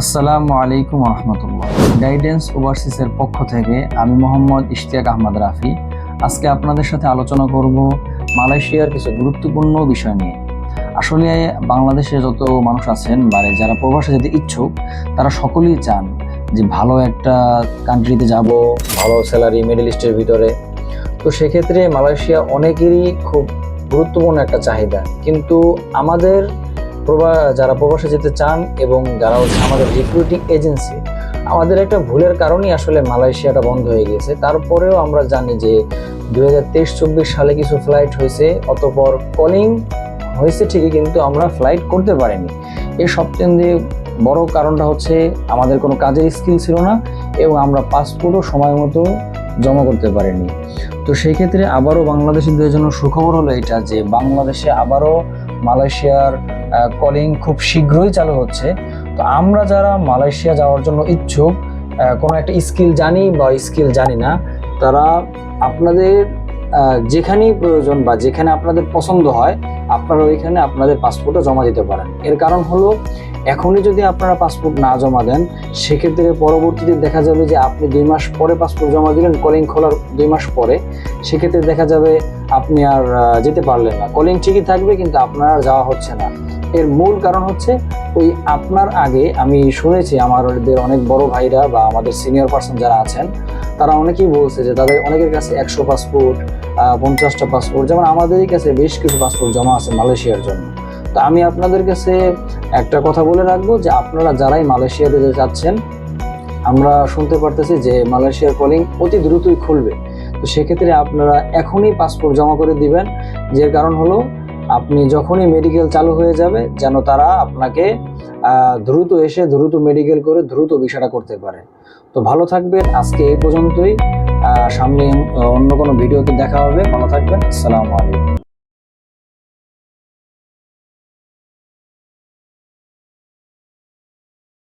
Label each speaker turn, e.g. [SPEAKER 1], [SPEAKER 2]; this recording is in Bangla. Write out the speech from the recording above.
[SPEAKER 1] আসসালামু আলাইকুম রহমতুল্লাহ। গাইডেন্স ওভারসিসের পক্ষ থেকে আমি মোহাম্মদ ইশতিয়াক আহমদ রাফি আজকে আপনাদের সাথে আলোচনা করব মালয়েশিয়ার কিছু গুরুত্বপূর্ণ বিষয় নিয়ে। আসলে বাংলাদেশে যত মানুষ আছেন বা যারা প্রবাসে যেতে ইচ্ছুক তারা সকলেই চান যে ভালো একটা কান্ট্রিতে যাব, ভালো স্যালারি, মিডল ইস্টের ভিতরে। তো সেক্ষেত্রে মালয়েশিয়া অনেকেরই খুব গুরুত্বপূর্ণ একটা চাহিদা, কিন্তু আমাদের যারা প্রবাসে যেতে চান এবং যারা হচ্ছে আমাদের রিক্রুটিং এজেন্সি, আমাদের একটা ভুলের কারণেই আসলে মালয়েশিয়াটা বন্ধ হয়ে গেছে। তারপরেও আমরা জানি যে 2023-24 সালে কিছু ফ্লাইট হয়েছে, অতঃপর কলিং হয়েছে ঠিকই, কিন্তু আমরা ফ্লাইট করতে পারিনি। এর সবচেয়ে বড় কারণটা হচ্ছে আমাদের কোনো কাজের স্কিল ছিল না এবং আমরা পাসপোর্টও সময় মতো জমা করতে পারিনি। তো সেই ক্ষেত্রে আবারও বাংলাদেশিদের জন্য সুখবর হলো এটা যে বাংলাদেশে আবারও মালয়েশিয়ার কলিং খুব শীঘ্রই চালু হচ্ছে। তো আমরা যারা মালয়েশিয়া যাওয়ার জন্য ইচ্ছুক, কোনো একটা স্কিল জানি বা স্কিল জানি না, তারা আপনাদের যেখানেই প্রয়োজন বা যেখানে আপনাদের পছন্দ হয় আপনারা ওইখানে আপনাদের পাসপোর্টও জমা দিতে পারেন। এর কারণ হলো এখনই যদি আপনারা পাসপোর্ট না জমা দেন, সেক্ষেত্রে পরবর্তীতে দেখা যাবে যে আপনি 2 মাস পরে পাসপোর্ট জমা দিলেন, কলিং খোলার 2 মাস পরে, সেক্ষেত্রে দেখা যাবে আপনি আর যেতে পারলেন না। কলিং ঠিকই থাকবে কিন্তু আপনার আর যাওয়া হচ্ছে না। এর মূল কারণ হচ্ছে ওই আপনার আগে আমি শুনেছি আমাদের অনেক বড় ভাইরা বা আমাদের সিনিয়র পার্সন যারা আছেন তারা অনেকেই বলছে যে তাদের অনেকের কাছে 100 পাসপোর্ট, 50টা পাসপোর্ট, যেমন আমাদেরই কাছে বেশ কিছু পাসপোর্ট জমা আছে মালয়েশিয়ার জন্য। তো আমি আপনাদের কাছে একটা কথা বলে রাখবো যে আপনারা যারাই মালয়েশিয়াতে যাচ্ছেন, আমরা শুনতে পারতেছি যে মালয়েশিয়ার কলিং অতি দ্রুতই খুলবে। তো সেক্ষেত্রে আপনারা এখনই পাসপোর্ট জমা করে দিবেন, যে কারণ হলো আপনি যখনই মেডিকেল চালু হয়ে যাবে যেন তারা আপনাকে দ্রুত এসে দ্রুত মেডিকেল করে দ্রুত ভিসাটা করতে পারে। তো ভালো থাকবেন, আজকে এই পর্যন্তই। সামনে অন্য কোনো ভিডিওতে দেখা হবে। ভালো থাকবেন। আসসালামু আলাইকুম।